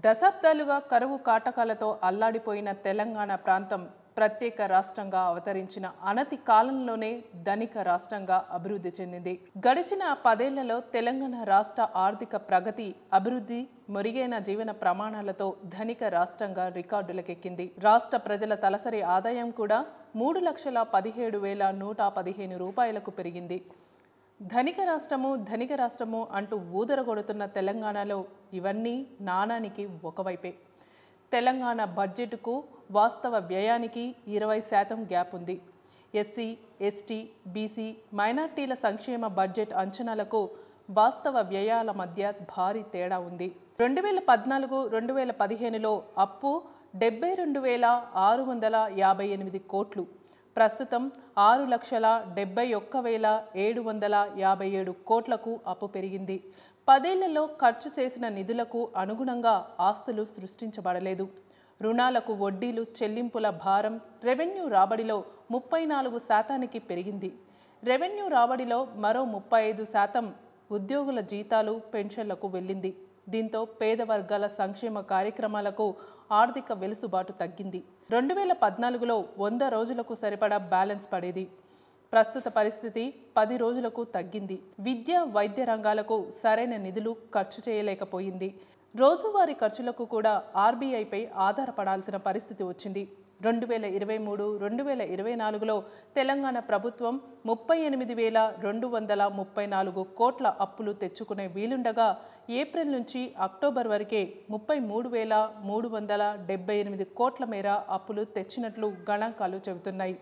దశాబ్దాలుగా కరువు కాటకాలతో అల్లాడిపోయిన తెలంగాణ ప్రాంతం ప్రత్యేక రాష్ట్రంగా అవతరించిన అనతి కాలంలోనే ధనిక రాష్ట్రంగా అభివృద్ధి చెందింది. గడిచిన 10 ఏళ్లలో తెలంగాణ రాష్ట్ర ఆర్థిక ప్రగతి, అభివృద్ధి, మెరుగైన జీవన ప్రమాణాలతో ధనిక రాష్ట్రంగా రికార్డులకెక్కింది. రాష్ట్ర ప్రజల తలసరి ఆదాయం కూడా 3,17,115 రూపాయలకు పెరిగింది. ధనిక రాష్ట్రము అంటూ ఊదరగొడుతున్న తెలంగాణలో ఇవన్నీ నాణానికి ఒకవైపే. తెలంగాణ బడ్జెట్కు వాస్తవ వ్యయానికి 20% గ్యాప్ ఉంది. ఎస్సీ, ఎస్టీ, బీసీ, మైనార్టీల సంక్షేమ బడ్జెట్ అంచనాలకు వాస్తవ వ్యయాల మధ్య భారీ తేడా ఉంది. 2014-2015లో అప్పు 72,658 కోట్లు. ప్రస్తుతం 6,71,757 కోట్లకు అప్పు పెరిగింది. 10 ఏళ్లలో ఖర్చు చేసిన నిధులకు అనుగుణంగా ఆస్తులు సృష్టించబడలేదు. రుణాలకు వడ్డీలు చెల్లింపుల భారం రెవెన్యూ రాబడిలో 34% పెరిగింది. రెవెన్యూ రాబడిలో మరో 35% ఉద్యోగుల జీతాలు, పెన్షన్లకు వెళ్ళింది. దీంతో పేద వర్గాల సంక్షేమ కార్యక్రమాలకు ఆర్థిక వెలుసుబాటు తగ్గింది. 2014లో 100 రోజులకు సరిపడా బ్యాలెన్స్ పడేది. ప్రస్తుత పరిస్థితి 10 రోజులకు తగ్గింది. విద్య, వైద్య రంగాలకు సరైన నిధులు ఖర్చు చేయలేకపోయింది. రోజువారీ ఖర్చులకు కూడా ఆర్బీఐపై ఆధారపడాల్సిన పరిస్థితి వచ్చింది. 2023-2024లో తెలంగాణ ప్రభుత్వం 38,234 కోట్ల అప్పులు తెచ్చుకునే వీలుండగా ఏప్రిల్ నుంచి అక్టోబర్ వరకే 33,378 కోట్ల మేర అప్పులు తెచ్చినట్లు గణాంకాలు చెబుతున్నాయి.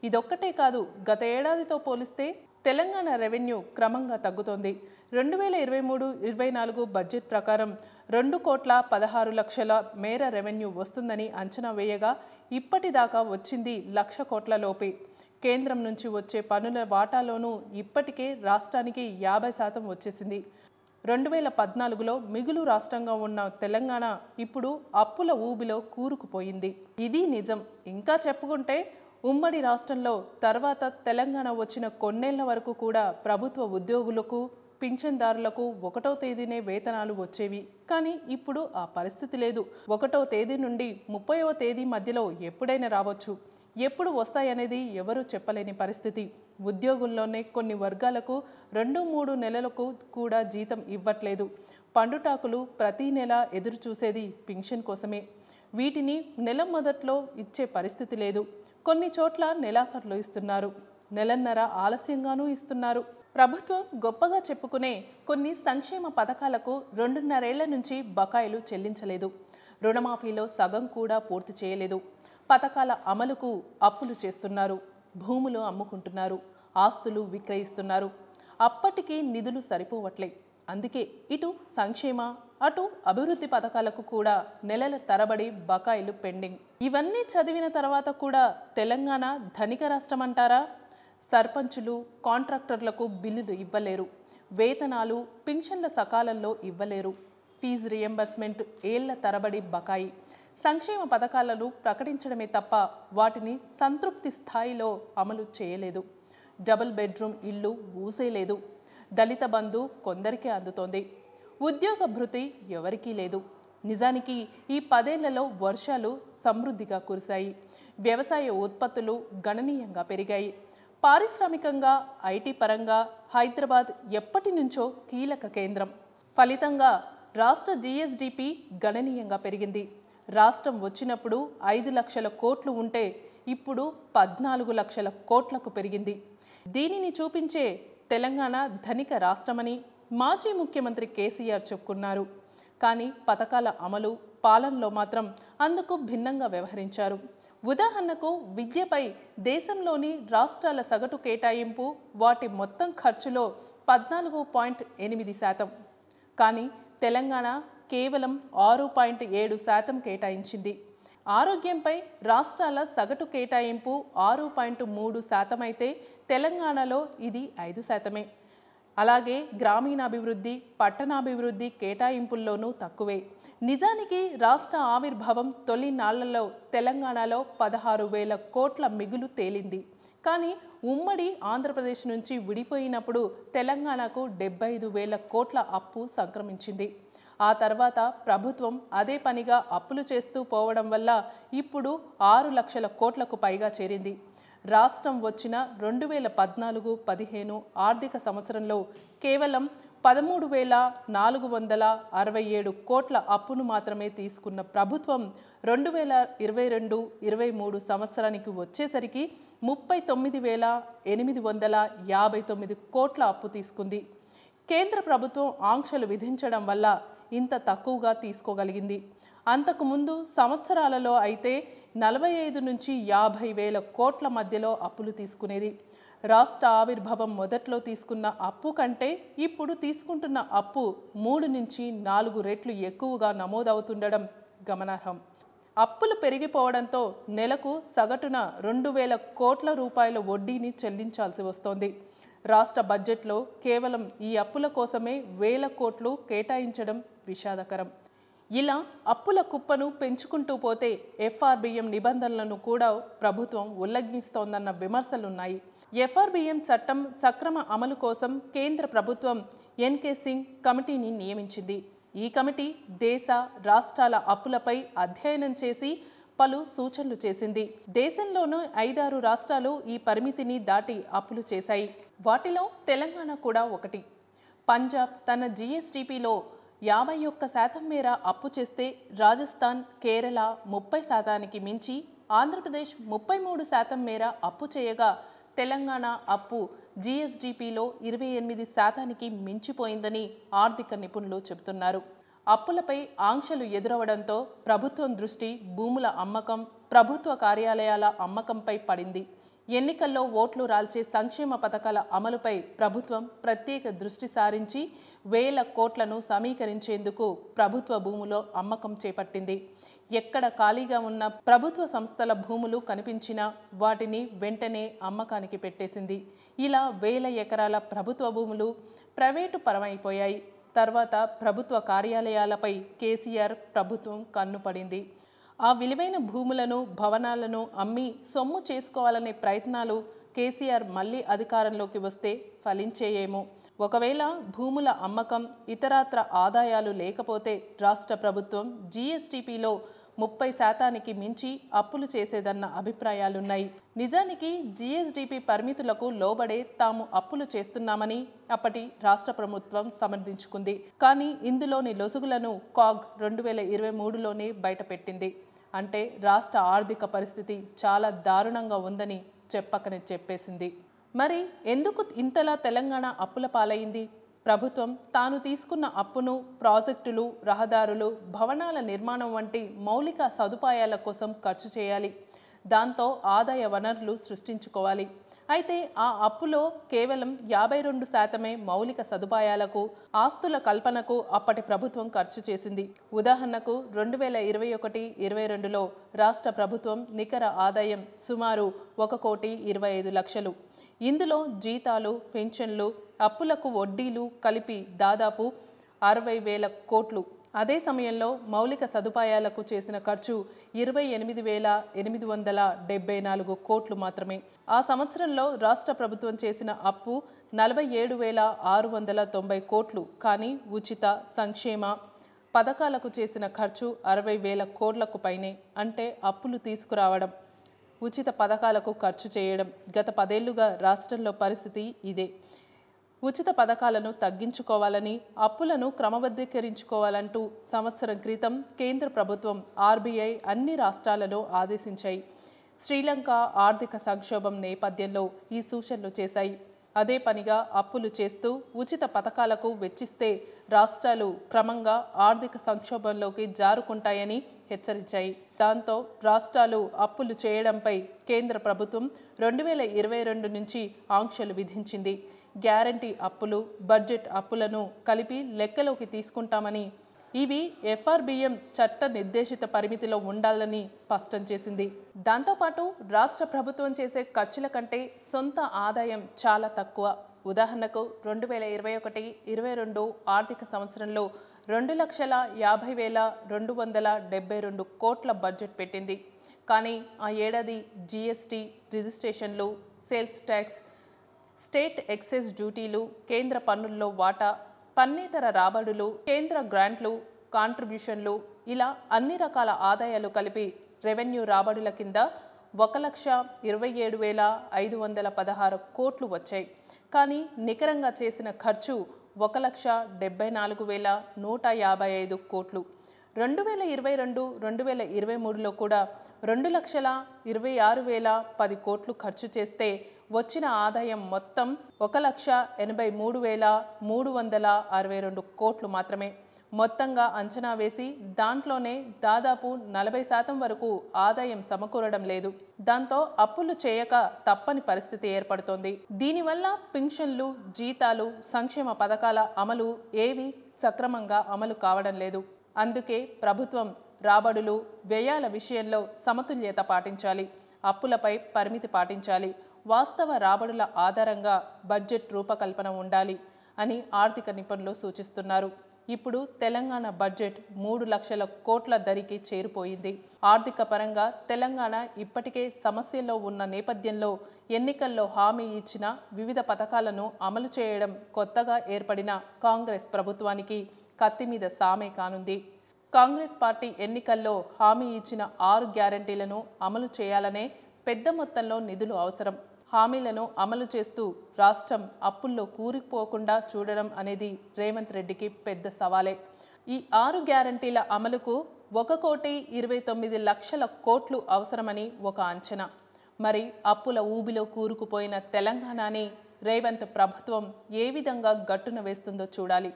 ఇదొక్కటే కాదు, గత ఏడాదితో పోలిస్తే తెలంగాణ రెవెన్యూ క్రమంగా తగ్గుతోంది. 2023-24 బడ్జెట్ ప్రకారం 2,16,00,000 మేర రెవెన్యూ వస్తుందని అంచనా వేయగా ఇప్పటిదాకా వచ్చింది 1,00,000 కోట్ల లోపే. కేంద్రం నుంచి వచ్చే పన్నుల వాటాలోనూ ఇప్పటికే రాష్ట్రానికి 50% వచ్చేసింది. 2014లో మిగులు రాష్ట్రంగా ఉన్న తెలంగాణ ఇప్పుడు అప్పుల ఊబిలో కూరుకుపోయింది. ఇది నిజం. ఇంకా చెప్పుకుంటే ఉమ్మడి రాష్ట్రంలో తర్వాత తెలంగాణ వచ్చిన కొన్నేళ్ల వరకు కూడా ప్రభుత్వ ఉద్యోగులకు, పింఛన్దారులకు 1వ తేదీనే వేతనాలు వచ్చేవి. కానీ ఇప్పుడు ఆ పరిస్థితి లేదు. 1వ తేదీ నుండి 30వ తేదీ మధ్యలో ఎప్పుడైనా రావచ్చు. ఎప్పుడు వస్తాయనేది ఎవరూ చెప్పలేని పరిస్థితి. ఉద్యోగుల్లోనే కొన్ని వర్గాలకు 2-3 నెలలకు కూడా జీతం ఇవ్వట్లేదు. పండుటాకులు ప్రతీ నెల ఎదురు చూసేది పింఛన్ కోసమే. వీటిని నెల మొదట్లో ఇచ్చే పరిస్థితి లేదు. కొన్ని చోట్ల నెలాఖరులో ఇస్తున్నారు. నెలన్నర ఆలస్యంగానూ ఇస్తున్నారు. ప్రభుత్వం గొప్పగా చెప్పుకునే కొన్ని సంక్షేమ పథకాలకు 2.5 ఏళ్ల నుంచి బకాయిలు చెల్లించలేదు. రుణమాఫీలో సగం కూడా పూర్తి చేయలేదు. పథకాల అమలుకు అప్పులు చేస్తున్నారు. భూములు అమ్ముకుంటున్నారు. ఆస్తులు విక్రయిస్తున్నారు. అప్పటికీ నిధులు సరిపోవట్లే. అందుకే ఇటు సంక్షేమ, అటు అభివృద్ధి పథకాలకు కూడా నెలల తరబడి బకాయిలు పెండింగ్. ఇవన్నీ చదివిన తర్వాత కూడా తెలంగాణ ధనిక రాష్ట్రం అంటారా? సర్పంచులు, కాంట్రాక్టర్లకు బిల్లులు ఇవ్వలేరు. వేతనాలు, పింఛన్ల సకాలంలో ఇవ్వలేరు. ఫీజు రియంబర్స్మెంట్ ఏళ్ల తరబడి బకాయి. సంక్షేమ పథకాలను ప్రకటించడమే తప్ప వాటిని సంతృప్తి స్థాయిలో అమలు చేయలేదు. డబుల్ బెడ్రూమ్ ఇల్లు ఊసేలేదు. దళిత బంధు కొందరికే అందుతోంది. ఉద్యోగ భృతి ఎవరికీ లేదు. నిజానికి ఈ 10 ఏళ్లలో వర్షాలు సమృద్ధిగా కురిశాయి. వ్యవసాయ ఉత్పత్తులు గణనీయంగా పెరిగాయి. పారిశ్రామికంగా, ఐటీ పరంగా హైదరాబాద్ ఎప్పటి నుంచో కీలక కేంద్రం. ఫలితంగా రాష్ట్ర జీఎస్డీపీ గణనీయంగా పెరిగింది. రాష్ట్రం వచ్చినప్పుడు 5 లక్షల కోట్లు ఉంటే ఇప్పుడు 14 లక్షల కోట్లకు పెరిగింది. దీనిని చూపించే తెలంగాణ ధనిక రాష్ట్రమని మాజీ ముఖ్యమంత్రి కేసీఆర్ చెప్పుకున్నారు. కానీ పథకాల అమలు, పాలనలో మాత్రం అందుకు భిన్నంగా వ్యవహరించారు. ఉదాహరణకు విద్యపై దేశంలోని రాష్ట్రాల సగటు కేటాయింపు వాటి మొత్తం ఖర్చులో 14.8%. కానీ తెలంగాణ కేవలం 6.7% కేటాయించింది. ఆరోగ్యంపై రాష్ట్రాల సగటు కేటాయింపు 6.3% అయితే తెలంగాణలో ఇది 5%. అలాగే గ్రామీణాభివృద్ధి, పట్టణాభివృద్ధి కేటాయింపుల్లోనూ తక్కువే. నిజానికి రాష్ట్ర ఆవిర్భావం తొలి నాళ్లలో తెలంగాణలో 16,000 కోట్ల మిగులు తేలింది. కానీ ఉమ్మడి ఆంధ్రప్రదేశ్ నుంచి విడిపోయినప్పుడు తెలంగాణకు 75,000 కోట్ల అప్పు సంక్రమించింది. ఆ తర్వాత ప్రభుత్వం అదే పనిగా అప్పులు చేస్తూ పోవడం వల్ల ఇప్పుడు 6 లక్షల కోట్లకు పైగా చేరింది. రాష్ట్రం వచ్చిన 2014-15 ఆర్థిక సంవత్సరంలో కేవలం 13,467 కోట్ల అప్పును మాత్రమే తీసుకున్న ప్రభుత్వం 2022-23 సంవత్సరానికి వచ్చేసరికి 39,859 కోట్ల అప్పు తీసుకుంది. కేంద్ర ప్రభుత్వం ఆంక్షలు విధించడం వల్ల ఇంత తక్కువగా తీసుకోగలిగింది. అంతకుముందు సంవత్సరాలలో అయితే 45,000-50,000 కోట్ల మధ్యలో అప్పులు తీసుకునేది. రాష్ట్ర ఆవిర్భావం మొదట్లో తీసుకున్న అప్పు కంటే ఇప్పుడు తీసుకుంటున్న అప్పు 3-4 రెట్లు ఎక్కువగా నమోదవుతుండడం గమనార్హం. అప్పులు పెరిగిపోవడంతో నెలకు సగటున 2,000 కోట్ల రూపాయల వడ్డీని చెల్లించాల్సి వస్తోంది. రాష్ట్ర బడ్జెట్లో కేవలం ఈ అప్పుల కోసమే 1,000 కోట్లు కేటాయించడం విషాదకరం. ఇలా అప్పుల కుప్పను పెంచుకుంటూ పోతే ఎఫ్ఆర్బిఎం నిబంధనలను కూడా ప్రభుత్వం ఉల్లంఘిస్తోందన్న విమర్శలున్నాయి. ఎఫ్ఆర్బిఎం చట్టం సక్రమ అమలు కోసం కేంద్ర ప్రభుత్వం ఎన్కే సింగ్ కమిటీని నియమించింది. ఈ కమిటీ దేశ రాష్ట్రాల అప్పులపై అధ్యయనం చేసి పలు సూచనలు చేసింది. దేశంలోనూ 5-6 రాష్ట్రాలు ఈ పరిమితిని దాటి అప్పులు చేశాయి. వాటిలో తెలంగాణ కూడా ఒకటి. పంజాబ్ తన జీఎస్డీపీలో 51% మేర అప్పు చేస్తే రాజస్థాన్, కేరళ 30%కి మించి, ఆంధ్రప్రదేశ్ 33% మేర అప్పు చేయగా తెలంగాణ అప్పు జీఎస్డీపీలో 28%కి మించిపోయిందని ఆర్థిక నిపుణులు చెబుతున్నారు. అప్పులపై ఆంక్షలు ఎదురవడంతో ప్రభుత్వం దృష్టి భూముల అమ్మకం, ప్రభుత్వ కార్యాలయాల అమ్మకంపై పడింది. ఎన్నికల్లో ఓట్లు రాల్చే సంక్షేమ పథకాల అమలుపై ప్రభుత్వం ప్రత్యేక దృష్టి సారించి 1,000 కోట్లను సమీకరించేందుకు ప్రభుత్వ భూముల అమ్మకం చేపట్టింది. ఎక్కడ ఖాళీగా ఉన్న ప్రభుత్వ సంస్థల భూములు కనిపించినా వాటిని వెంటనే అమ్మకానికి పెట్టేసింది. ఇలా 1,000 ఎకరాల ప్రభుత్వ భూములు ప్రైవేటు పరమైపోయాయి. తర్వాత ప్రభుత్వ కార్యాలయాలపై కేసీఆర్ ప్రభుత్వం కన్నుపడింది. ఆ విలువైన భూములను, భవనాలను అమ్మి సొమ్ము చేసుకోవాలనే ప్రయత్నాలు కేసీఆర్ మళ్ళీ అధికారంలోకి వస్తే ఫలించేయేమో. ఒకవేళ భూముల అమ్మకం, ఇతరత్ర ఆదాయాలు లేకపోతే రాష్ట్ర ప్రభుత్వం జీఎస్డీపీలో 30%కి మించి అప్పులు చేసేదన్న అభిప్రాయాలున్నాయి. నిజానికి జీఎస్డీపీ పరిమితులకు లోబడే తాము అప్పులు చేస్తున్నామని అప్పటి రాష్ట్ర ప్రభుత్వం సమర్థించుకుంది. కానీ ఇందులోని లొసుగులను కాగ్ 2023లోనే బయటపెట్టింది. అంటే రాష్ట్ర ఆర్థిక పరిస్థితి చాలా దారుణంగా ఉందని చెప్పకనే చెప్పేసింది. మరి ఎందుకు ఇంతలా తెలంగాణ అప్పుల పాలైంది? ప్రభుత్వం తాను తీసుకున్న అప్పును ప్రాజెక్టులు, రహదారులు, భవనాల నిర్మాణం వంటి మౌలిక సదుపాయాల కోసం ఖర్చు చేయాలి. దాంతో ఆదాయ వనరులు సృష్టించుకోవాలి. అయితే ఆ అప్పులో కేవలం 52% మౌలిక సదుపాయాలకు, ఆస్తుల కల్పనకు అప్పటి ప్రభుత్వం ఖర్చు చేసింది. ఉదాహరణకు 2021-22లో రాష్ట్ర ప్రభుత్వం నికర ఆదాయం సుమారు 1,25,00,00,000. ఇందులో జీతాలు, పెన్షన్లు, అప్పులకు వడ్డీలు కలిపి దాదాపు 60,000 కోట్లు. అదే సమయంలో మౌలిక సదుపాయాలకు చేసిన ఖర్చు 28,874 కోట్లు మాత్రమే. ఆ సంవత్సరంలో రాష్ట్ర ప్రభుత్వం చేసిన అప్పు 47,690 కోట్లు. కానీ ఉచిత, సంక్షేమ పథకాలకు చేసిన ఖర్చు 60,000 కోట్లకు పైనే. అంటే అప్పులు తీసుకురావడం, ఉచిత పథకాలకు ఖర్చు చేయడం. గత 10 ఏళ్లుగా రాష్ట్రంలో పరిస్థితి ఇదే. ఉచిత పథకాలను తగ్గించుకోవాలని, అప్పులను క్రమబద్ధీకరించుకోవాలంటూ సంవత్సరం క్రితం కేంద్ర ప్రభుత్వం, ఆర్బీఐ అన్ని రాష్ట్రాలలో ఆదేశించాయి. శ్రీలంక ఆర్థిక సంక్షోభం నేపథ్యంలో ఈ సూచనలు చేశాయి. అదే పనిగా అప్పులు చేస్తూ ఉచిత పథకాలకు వెచ్చిస్తే రాష్ట్రాలు క్రమంగా ఆర్థిక సంక్షోభంలోకి జారుకుంటాయని హెచ్చరించాయి. దాంతో రాష్ట్రాలు అప్పులు చేయడంపై కేంద్ర ప్రభుత్వం 2022 నుంచి ఆంక్షలు విధించింది. గ్యారంటీ అప్పులు, బడ్జెట్ అప్పులను కలిపి లెక్కలోకి తీసుకుంటామని, ఇవి ఎఫ్ఆర్బిఎం చట్ట నిర్దేశిత పరిమితిలో ఉండాలని స్పష్టం చేసింది. దాంతోపాటు రాష్ట్ర ప్రభుత్వం చేసే ఖర్చుల కంటే సొంత ఆదాయం చాలా తక్కువ. ఉదాహరణకు 2021-22 ఆర్థిక సంవత్సరంలో 2,50,272 కోట్ల బడ్జెట్ పెట్టింది. కానీ ఆ ఏడాది జీఎస్టీ, రిజిస్ట్రేషన్లు, సేల్స్ ట్యాక్స్, స్టేట్ ఎక్సైజ్ డ్యూటీలు, కేంద్ర పన్నుల్లో వాటా, పన్నేతర రాబడులు, కేంద్ర గ్రాంట్లు, కాంట్రిబ్యూషన్లు ఇలా అన్ని రకాల ఆదాయాలు కలిపి రెవెన్యూ రాబడుల కింద 1,27,516 కోట్లు వచ్చాయి. కానీ నికరంగా చేసిన ఖర్చు 1,74,155 కోట్లు. 2022-2023లో కూడా 2,26,010 కోట్లు ఖర్చు చేస్తే వచ్చిన ఆదాయం మొత్తం 1,83,362 కోట్లు మాత్రమే. మొత్తంగా అంచనా వేసి దాంట్లోనే దాదాపు 40% వరకు ఆదాయం సమకూరడం లేదు. దాంతో అప్పులు చేయక తప్పని పరిస్థితి ఏర్పడుతోంది. దీనివల్ల పింఛన్లు, జీతాలు, సంక్షేమ పథకాల అమలు ఏవి సక్రమంగా అమలు కావడం లేదు. అందుకే ప్రభుత్వం రాబడులు, వ్యయాల విషయంలో సమతుల్యత పాటించాలి, అప్పులపై పరిమితి పాటించాలి, వాస్తవ రాబడుల ఆధారంగా బడ్జెట్ రూపకల్పన ఉండాలి అని ఆర్థిక నిపుణులు సూచిస్తున్నారు. ఇప్పుడు తెలంగాణ బడ్జెట్ 3 లక్షల కోట్ల ధరికి చేరిపోయింది. ఆర్థిక పరంగా తెలంగాణ ఇప్పటికే సమస్యల్లో ఉన్న నేపథ్యంలో ఎన్నికల్లో హామీ ఇచ్చిన వివిధ పథకాలను అమలు చేయడం కొత్తగా ఏర్పడిన కాంగ్రెస్ ప్రభుత్వానికి కత్తి మీద సామే కానుంది. కాంగ్రెస్ పార్టీ ఎన్నికల్లో హామీ ఇచ్చిన 6 గ్యారంటీలను అమలు చేయాలనే పెద్ద మొత్తంలో నిధులు అవసరం. హామీలను అమలు చేస్తూ రాష్ట్రం అప్పుల్లో కూరుకుపోకుండా చూడడం అనేది రేవంత్ రెడ్డికి పెద్ద సవాలే. ఈ 6 గ్యారంటీల అమలుకు 1,29,00,000 కోట్లు అవసరమని ఒక అంచనా. మరి అప్పుల ఊబిలో కూరుకుపోయిన తెలంగాణని రేవంత్ ప్రభుత్వం ఏ విధంగా గట్టున వేస్తుందో చూడాలి.